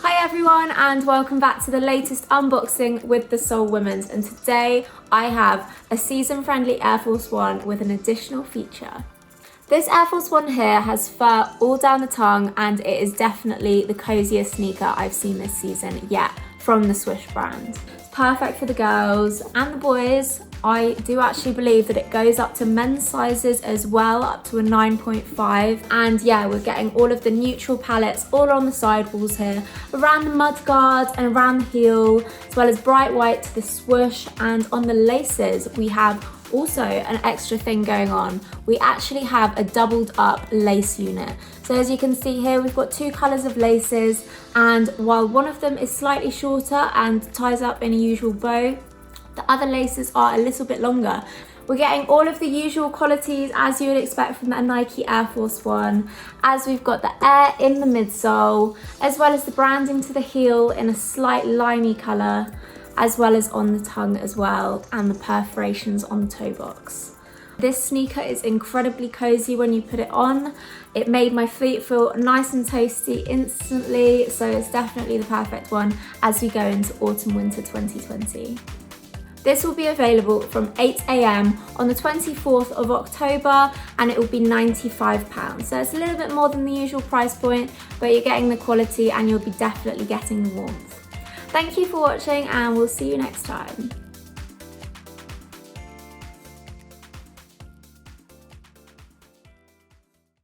Hi everyone and welcome back to the latest unboxing with the Soul Women's, and today I have a season friendly Air Force One with an additional feature. This Air Force One here has fur all down the tongue and it is definitely the coziest sneaker I've seen this season yet from the Swish brand. It's perfect for the girls and the boys. I do actually believe that it goes up to men's sizes as well, up to a 9.5. And yeah, we're getting all of the neutral palettes all on the sidewalls here, around the mud guard and around the heel, as well as bright white to the swoosh. And on the laces, we have also an extra thing going on. We actually have a doubled up lace unit. So as you can see here, we've got two colors of laces, and while one of them is slightly shorter and ties up in a usual bow, the other laces are a little bit longer. We're getting all of the usual qualities as you would expect from that Nike Air Force One, as we've got the air in the midsole, as well as the branding to the heel in a slight limey colour, as well as on the tongue as well, and the perforations on the toe box. This sneaker is incredibly cozy when you put it on. It made my feet feel nice and toasty instantly, so it's definitely the perfect one as we go into autumn-winter 2020. This will be available from 8 AM on the 24th of October, and it will be £95. So it's a little bit more than the usual price point, but you're getting the quality and you'll be definitely getting the warmth. Thank you for watching and we'll see you next time.